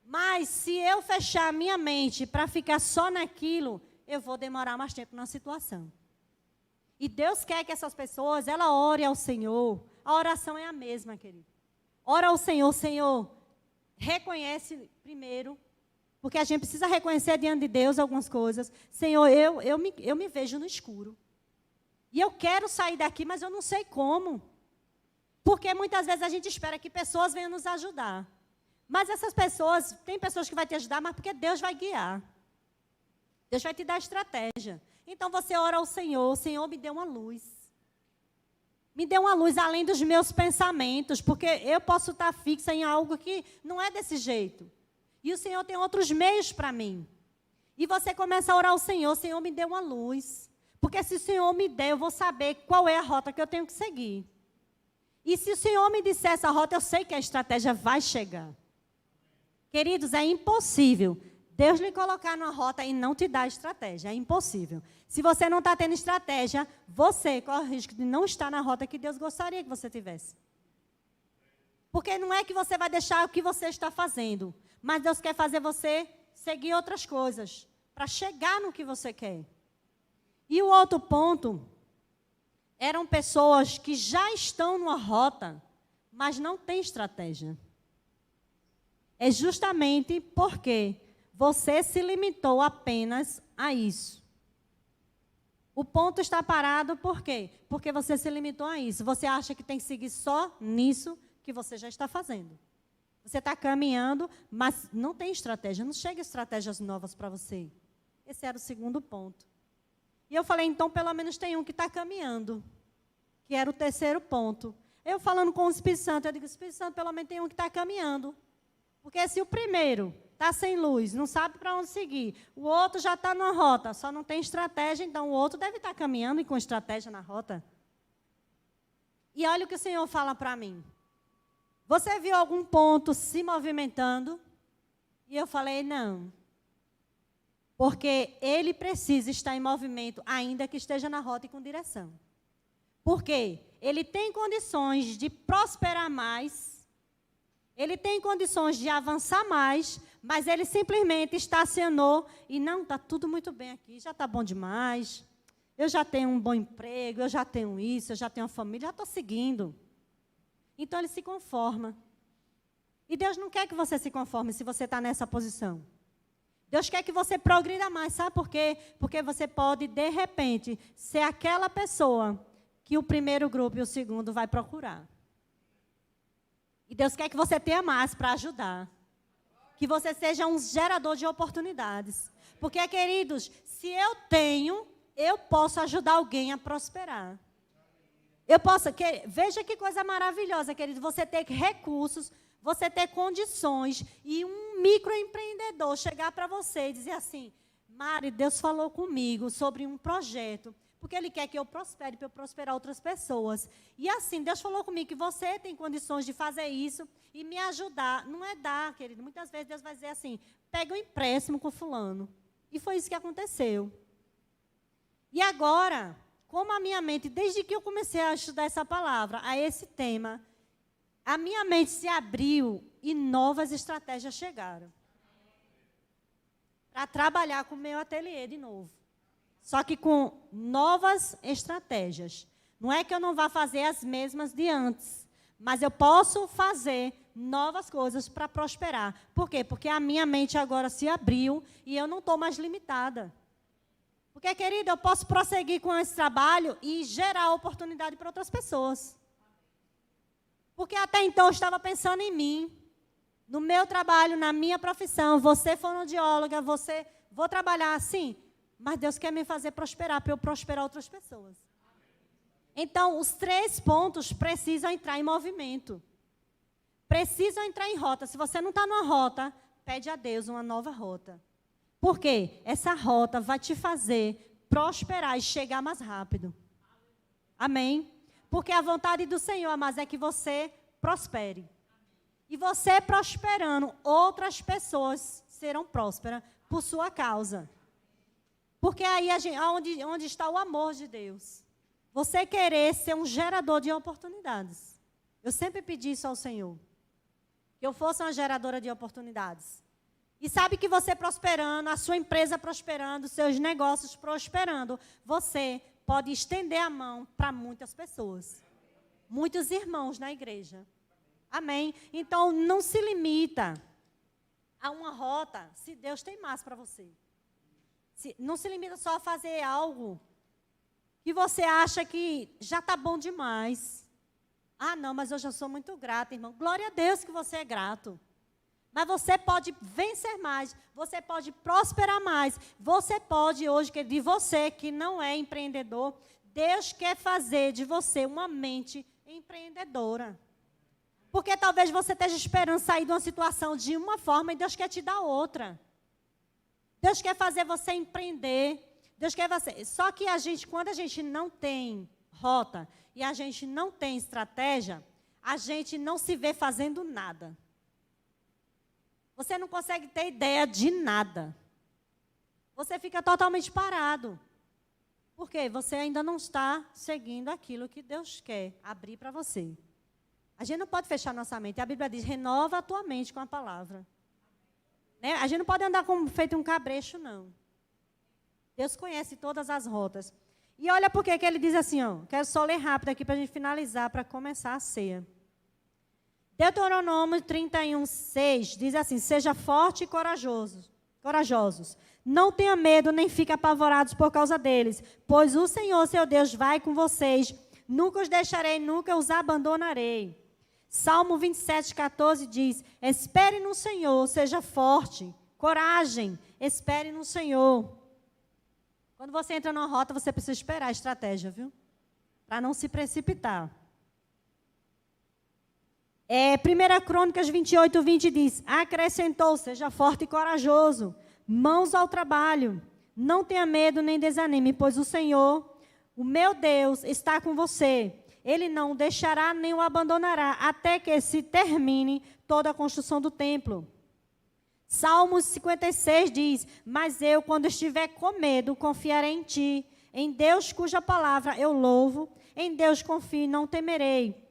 Mas se eu fechar a minha mente para ficar só naquilo, eu vou demorar mais tempo na situação. E Deus quer que essas pessoas, ela ore ao Senhor. A oração é a mesma, querido. Ora ao Senhor, Senhor, reconhece primeiro, porque a gente precisa reconhecer diante de Deus algumas coisas. Senhor, eu me vejo no escuro. E eu quero sair daqui, mas eu não sei como. Porque muitas vezes a gente espera que pessoas venham nos ajudar. Mas essas pessoas, tem pessoas que vão te ajudar, mas porque Deus vai guiar. Deus vai te dar estratégia. Então você ora ao Senhor, Senhor, me dê uma luz. Me dê uma luz além dos meus pensamentos, porque eu posso estar fixa em algo que não é desse jeito. E o Senhor tem outros meios para mim. E você começa a orar ao Senhor, Senhor, me dê uma luz. Porque se o Senhor me der, eu vou saber qual é a rota que eu tenho que seguir. E se o Senhor me disser essa rota, eu sei que a estratégia vai chegar. Queridos, é impossível Deus lhe colocar numa rota e não te dar estratégia. É impossível. Se você não está tendo estratégia, você corre o risco de não estar na rota que Deus gostaria que você tivesse. Porque não é que você vai deixar o que você está fazendo, mas Deus quer fazer você seguir outras coisas, para chegar no que você quer. E o outro ponto, eram pessoas que já estão numa rota, mas não têm estratégia. É justamente porque você se limitou apenas a isso. O ponto está parado por quê? Porque você se limitou a isso. Você acha que tem que seguir só nisso que você já está fazendo. Você está caminhando, mas não tem estratégia. Não chega estratégias novas para você. Esse era o segundo ponto. E eu falei, então, pelo menos tem um que está caminhando. Que era o terceiro ponto. Eu falando com o Espírito Santo, eu digo, Espírito Santo, pelo menos tem um que está caminhando. Porque se o primeiro está sem luz, não sabe para onde seguir, o outro já está numa rota, só não tem estratégia, então o outro deve estar caminhando e com estratégia na rota. E olha o que o Senhor fala para mim. Você viu algum ponto se movimentando? E eu falei, não. Porque ele precisa estar em movimento, ainda que esteja na rota e com direção. Por quê? Ele tem condições de prosperar mais. Ele tem condições de avançar mais, mas ele simplesmente estacionou e não, está tudo muito bem aqui, já está bom demais. Eu já tenho um bom emprego, eu já tenho isso, eu já tenho uma família, já estou seguindo. Então, ele se conforma. E Deus não quer que você se conforme se você está nessa posição. Deus quer que você progrida mais, sabe por quê? Porque você pode, de repente, ser aquela pessoa que o primeiro grupo e o segundo vai procurar. E Deus quer que você tenha mais para ajudar. Que você seja um gerador de oportunidades. Porque, queridos, se eu tenho, eu posso ajudar alguém a prosperar. Veja que coisa maravilhosa, querido, você ter recursos, você ter condições e um microempreendedor chegar para você e dizer assim, Mari, Deus falou comigo sobre um projeto, porque Ele quer que eu prospere, para eu prosperar outras pessoas. E assim, Deus falou comigo que você tem condições de fazer isso e me ajudar. Não é dar, querido, muitas vezes Deus vai dizer assim, pega um empréstimo com fulano. E foi isso que aconteceu. E agora, como a minha mente, desde que eu comecei a estudar essa palavra, a esse tema, a minha mente se abriu e novas estratégias chegaram. Para trabalhar com o meu ateliê de novo. Só que com novas estratégias. Não é que eu não vá fazer as mesmas de antes, mas eu posso fazer novas coisas para prosperar. Por quê? Porque a minha mente agora se abriu e eu não estou mais limitada. Porque, querido, eu posso prosseguir com esse trabalho e gerar oportunidade para outras pessoas. Porque até então eu estava pensando em mim, no meu trabalho, na minha profissão. Você fonoaudióloga, vou trabalhar assim. Mas Deus quer me fazer prosperar, para eu prosperar outras pessoas. Então, os 3 pontos precisam entrar em movimento. Precisam entrar em rota. Se você não está numa rota, pede a Deus uma nova rota. Por quê? Essa rota vai te fazer prosperar e chegar mais rápido. Amém? Porque a vontade do Senhor, mas é que você prospere. E você prosperando, outras pessoas serão prósperas por sua causa. Porque aí onde está o amor de Deus? Você querer ser um gerador de oportunidades. Eu sempre pedi isso ao Senhor. Que eu fosse uma geradora de oportunidades. E sabe que você prosperando, a sua empresa prosperando, seus negócios prosperando, você pode estender a mão para muitas pessoas. Muitos irmãos na igreja. Amém? Então, não se limita a uma rota se Deus tem mais para você. Não se limita só a fazer algo que você acha que já está bom demais. Ah, não, mas eu já sou muito grata, irmão. Glória a Deus que você é grato. Mas você pode vencer mais, você pode prosperar mais. Você pode hoje, de você que não é empreendedor, Deus quer fazer de você uma mente empreendedora. Porque talvez você esteja esperando sair de uma situação de uma forma e Deus quer te dar outra. Deus quer fazer você empreender. Deus quer fazer. Só que quando a gente não tem rota e a gente não tem estratégia, a gente não se vê fazendo nada. Você não consegue ter ideia de nada. Você fica totalmente parado. Por quê? Você ainda não está seguindo aquilo que Deus quer abrir para você. A gente não pode fechar nossa mente. A Bíblia diz, renova a tua mente com a palavra. Né? A gente não pode andar como feito um cabresto, não. Deus conhece todas as rotas. E olha por que ele diz assim, ó. Quero só ler rápido aqui para a gente finalizar, para começar a ceia. Deuteronômio 31:6 diz assim, seja forte e corajosos. Não tenha medo, nem fique apavorados por causa deles, pois o Senhor, seu Deus, vai com vocês. Nunca os deixarei, nunca os abandonarei. Salmo 27:14 diz, espere no Senhor, seja forte, coragem, espere no Senhor. Quando você entra numa rota, você precisa esperar a estratégia, viu? Para não se precipitar. 1 Crônicas 28:20 diz, acrescentou, seja forte e corajoso, mãos ao trabalho, não tenha medo nem desanime, pois o Senhor, o meu Deus, está com você. Ele não o deixará nem o abandonará, até que se termine toda a construção do templo. Salmos 56 diz, mas eu, quando estiver com medo, confiarei em ti. Em Deus, cuja palavra eu louvo, em Deus confio e não temerei.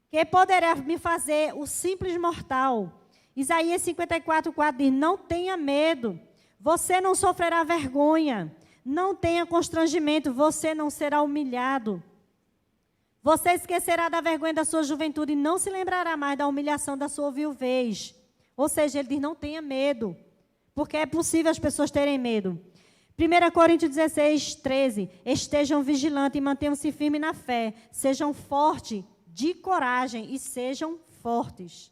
Que poderá me fazer o simples mortal? Isaías 54:4 diz, não tenha medo, você não sofrerá vergonha, não tenha constrangimento, você não será humilhado. Você esquecerá da vergonha da sua juventude e não se lembrará mais da humilhação da sua viuvez. Ou seja, ele diz, não tenha medo, porque é possível as pessoas terem medo. 1 Coríntios 16:13, estejam vigilantes e mantenham-se firmes na fé, sejam fortes, de coragem e sejam fortes.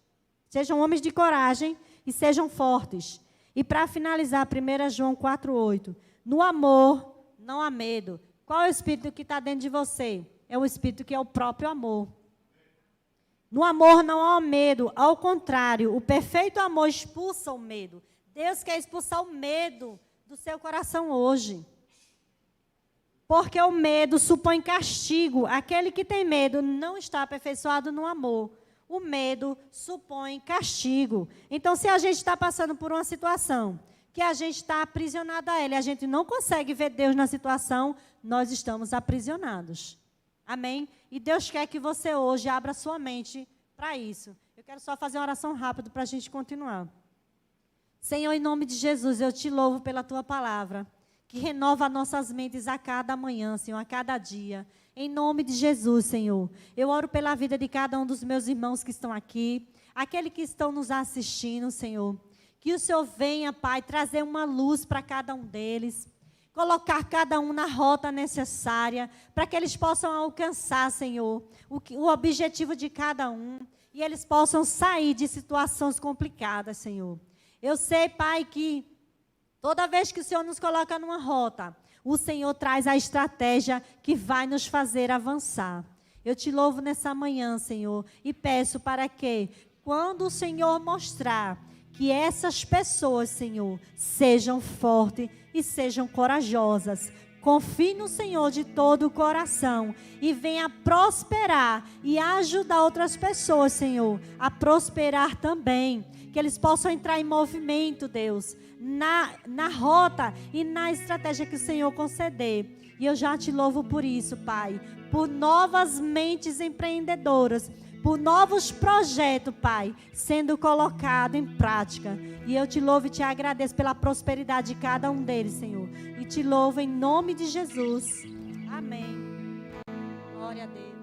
Sejam homens de coragem e sejam fortes. E para finalizar, 1 João 4:8, no amor não há medo. Qual é o espírito que está dentro de você? É o espírito que é o próprio amor. No amor não há medo, ao contrário, o perfeito amor expulsa o medo. Deus quer expulsar o medo do seu coração hoje. Porque o medo supõe castigo. Aquele que tem medo não está aperfeiçoado no amor. O medo supõe castigo. Então, se a gente está passando por uma situação que a gente está aprisionado a ela e a gente não consegue ver Deus na situação, nós estamos aprisionados. Amém? E Deus quer que você hoje abra sua mente para isso. Eu quero só fazer uma oração rápida para a gente continuar. Senhor, em nome de Jesus, eu te louvo pela tua palavra, que renova nossas mentes a cada manhã, Senhor, a cada dia. Em nome de Jesus, Senhor, eu oro pela vida de cada um dos meus irmãos que estão aqui, aqueles que estão nos assistindo, Senhor. Que o Senhor venha, Pai, trazer uma luz para cada um deles, colocar cada um na rota necessária, para que eles possam alcançar, Senhor, o objetivo de cada um, e eles possam sair de situações complicadas, Senhor. Eu sei, Pai, que toda vez que o Senhor nos coloca numa rota, o Senhor traz a estratégia que vai nos fazer avançar. Eu te louvo nessa manhã, Senhor, e peço para que, quando o Senhor mostrar que essas pessoas, Senhor, sejam fortes e sejam corajosas. Confie no Senhor de todo o coração e venha prosperar e ajudar outras pessoas, Senhor, a prosperar também. Que eles possam entrar em movimento, Deus, na rota e na estratégia que o Senhor conceder. E eu já te louvo por isso, Pai, por novas mentes empreendedoras, por novos projetos, Pai, sendo colocados em prática. E eu te louvo e te agradeço pela prosperidade de cada um deles, Senhor. E te louvo em nome de Jesus. Amém. Glória a Deus.